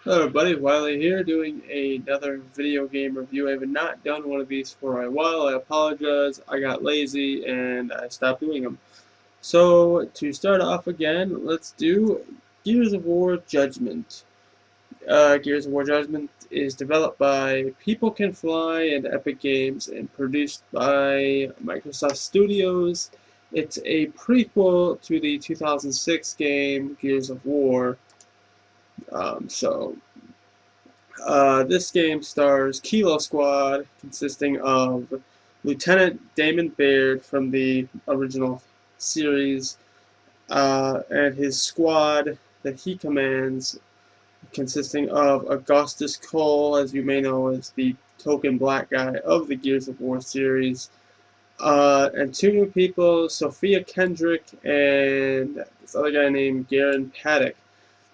Hello everybody, Wiley here doing another video game review. I have not done one of these for a while. I apologize. I got lazy and I stopped doing them. So to start off again, let's do Gears of War Judgment. Gears of War Judgment is developed by People Can Fly and Epic Games and produced by Microsoft Studios. It's a prequel to the 2006 game Gears of War. This game stars Kilo Squad, consisting of Lieutenant Damon Baird from the original series, and his squad that he commands, consisting of Augustus Cole, as you may know as the token black guy of the Gears of War series, and two new people, Sophia Kendrick and this other guy named Garen Paddock.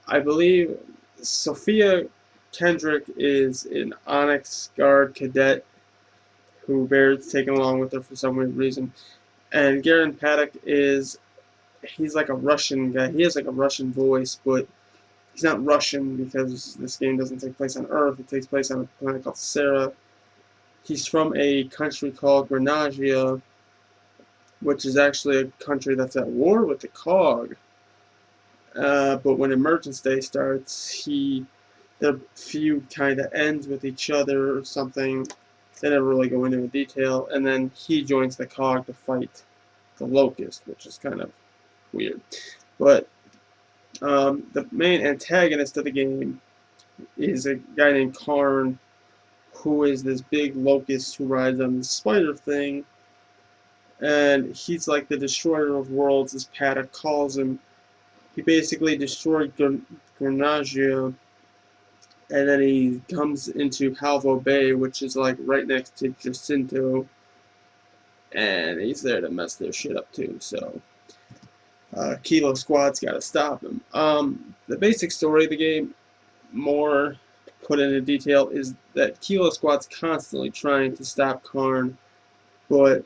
I believe Sophia Kendrick is an Onyx Guard cadet who Baird's taken along with her for some weird reason. And Garen Paddock he's like a Russian guy. He has like a Russian voice, but he's not Russian because this game doesn't take place on Earth. It takes place on a planet called Sarah. He's from a country called Grenagia, which is actually a country that's at war with the Cog. But when Emergence Day starts, their feud kind of ends with each other or something. They never really go into detail, and then he joins the Cog to fight the Locust, which is kind of weird. But the main antagonist of the game is a guy named Karn, who is this big locust who rides on this spider thing, and he's like the destroyer of worlds, as Paddock calls him. He basically destroyed Grenagia, and then he comes into Halvo Bay, which is like right next to Jacinto, and he's there to mess their shit up too. So Kilo Squad's got to stop him. The basic story of the game, more put into detail, is that Kilo Squad's constantly trying to stop Karn, but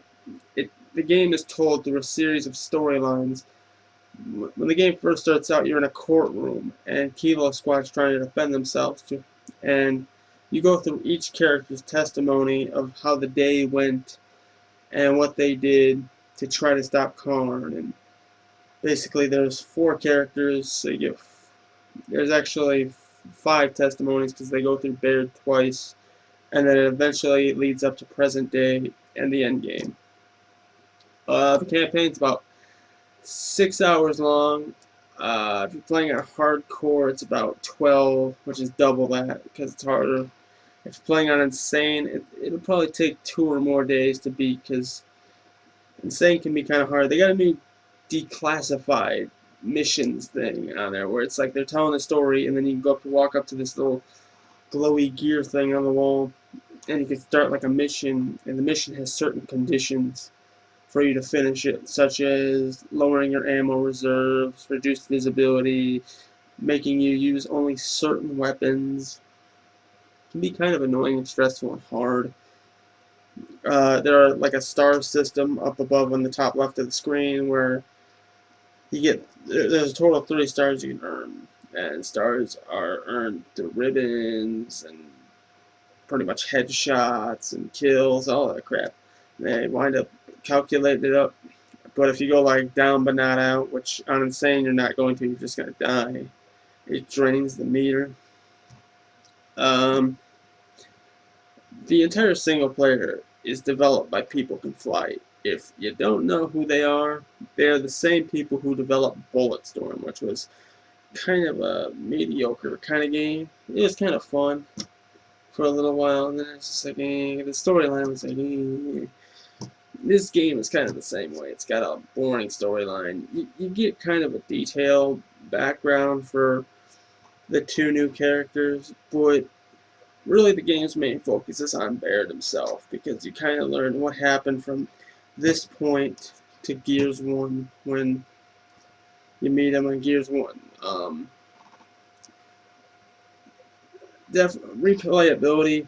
the game is told through a series of storylines. When the game first starts out, you're in a courtroom, and Kilo Squad's trying to defend themselves, and you go through each character's testimony of how the day went and what they did to try to stop Karn. And basically, there's 4 characters, so there's actually 5 testimonies because they go through Baird twice, and then eventually it leads up to present day and the end game. The campaign's about 6 hours long. If you're playing on hardcore, it's about 12, which is double that because it's harder. If you're playing on insane, it'll probably take 2 or more days to beat because insane can be kind of hard. They got a new declassified missions thing on there where it's like they're telling a story and then you can walk up to this little glowy gear thing on the wall and you can start like a mission, and the mission has certain conditions for you to finish it, such as lowering your ammo reserves, reduced visibility, making you use only certain weapons. It can be kind of annoying and stressful and hard. There are like a star system up above on the top left of the screen where there's a total of 3 stars you can earn, and stars are earned through ribbons and pretty much headshots and kills, all that crap. They wind up calculating it up. But if you go like down but not out, which on insane you're not going to, you're just gonna die. It drains the meter. Um, the entire single player is developed by People Can Fly. If you don't know who they are, they're the same people who developed Bulletstorm, which was kind of a mediocre kind of game. It was kind of fun for a little while, and then it's just like, the storyline was like, This game is kind of the same way. It's got a boring storyline. You get kind of a detailed background for the 2 new characters, but really the game's main focus is on Baird himself, because you kind of learn what happened from this point to Gears 1 when you meet him on Gears 1. Replayability,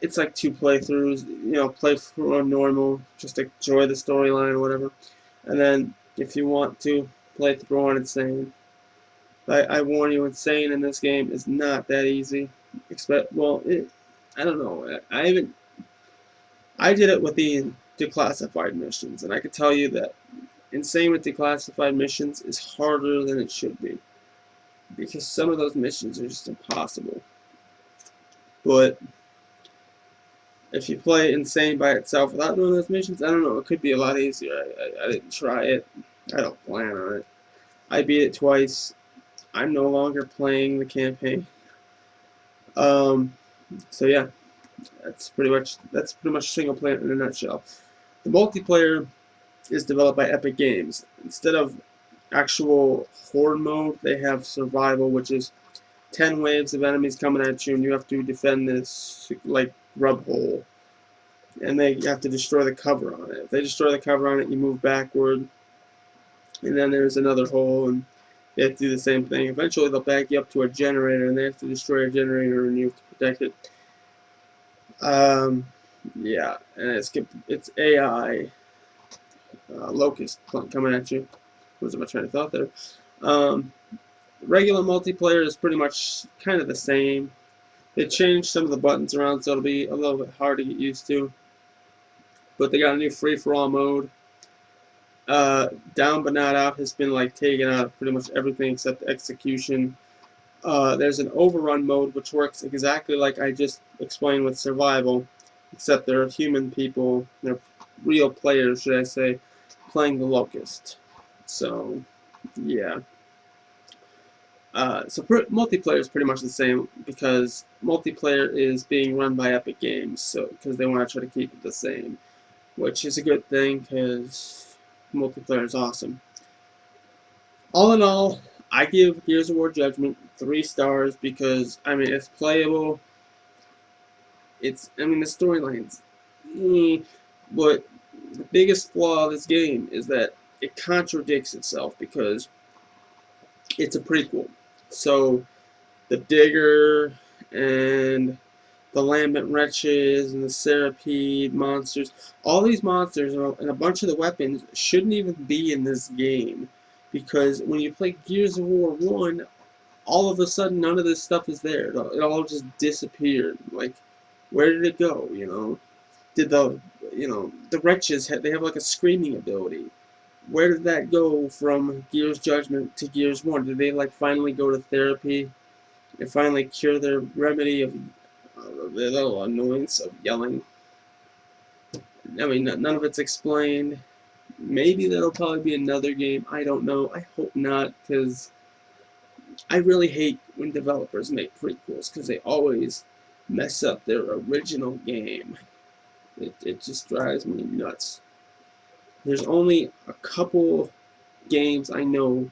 it's like 2 playthroughs. Play through on normal, just enjoy the storyline or whatever. And then if you want to, play through on insane. I warn you, insane in this game is not that easy. I don't know. I did it with the declassified missions, and I can tell you that insane with declassified missions is harder than it should be, because some of those missions are just impossible. But if you play insane by itself without doing those missions, I don't know, it could be a lot easier. I didn't try it. I don't plan on it. I beat it twice. I'm no longer playing the campaign. Um, so yeah, that's pretty much single player in a nutshell. The multiplayer is developed by Epic Games. Instead of actual horde mode, they have survival, which is 10 waves of enemies coming at you, and you have to defend this like grub hole. And they have to destroy the cover on it. If they destroy the cover on it, you move backward, and then there's another hole, and they have to do the same thing. Eventually, they'll back you up to a generator, and they have to destroy a generator, and you have to protect it. Yeah, and it's AI locust coming at you. Was my train of thought there. Um, Regular multiplayer is pretty much kind of the same. They changed some of the buttons around, so it'll be a little bit hard to get used to. But they got a new free-for-all mode. Down but not out has been like taken out of pretty much everything except execution. There's an overrun mode which works exactly like I just explained with survival, except they're human people, they're real players, should I say, playing the Locust. So, yeah. Multiplayer is pretty much the same because multiplayer is being run by Epic Games, so because they want to try to keep it the same, which is a good thing because multiplayer is awesome. All in all, I give Gears of War Judgment 3 stars because I mean it's playable. The storyline's, but the biggest flaw of this game is that it contradicts itself because it's a prequel. So the Digger and the Lambent Wretches and the Serapede monsters, all these monsters and a bunch of the weapons shouldn't even be in this game. Because when you play Gears of War 1, all of a sudden none of this stuff is there. It all just disappeared. Like, where did it go, Did the Wretches, they have like a screaming ability. Where did that go from Gears Judgment to Gears 1? Did they like finally go to therapy and finally cure their remedy of their little annoyance of yelling? I mean, none of it's explained. Maybe that'll probably be another game. I don't know. I hope not, because I really hate when developers make prequels, because they always mess up their original game. It just drives me nuts. There's only a couple games I know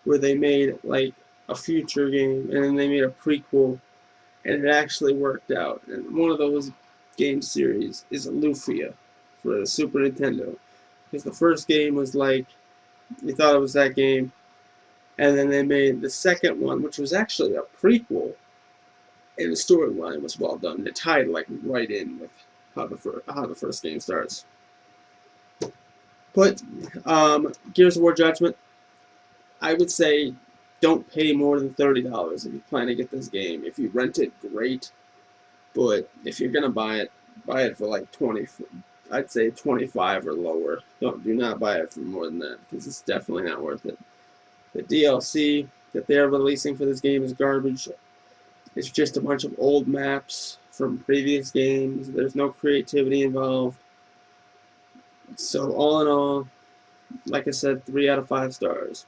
where they made like a future game and then they made a prequel and it actually worked out. And one of those game series is Lufia for the Super Nintendo. Because the first game was like, you thought it was that game, and then they made the second one, which was actually a prequel, and the storyline was well done. It tied like right in with how the first game starts. But Gears of War Judgment, I would say don't pay more than $30 if you plan to get this game. If you rent it, great. But if you're gonna buy it for like 20. I'd say 25 or lower. Do not buy it for more than that because it's definitely not worth it. The DLC that they are releasing for this game is garbage. It's just a bunch of old maps from previous games. There's no creativity involved. So all in all, like I said, 3 out of 5 stars.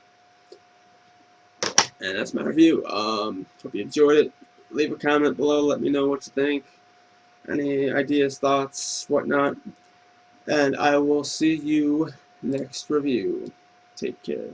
And that's my review. Hope you enjoyed it. Leave a comment below. Let me know what you think. Any ideas, thoughts, whatnot. And I will see you next review. Take care.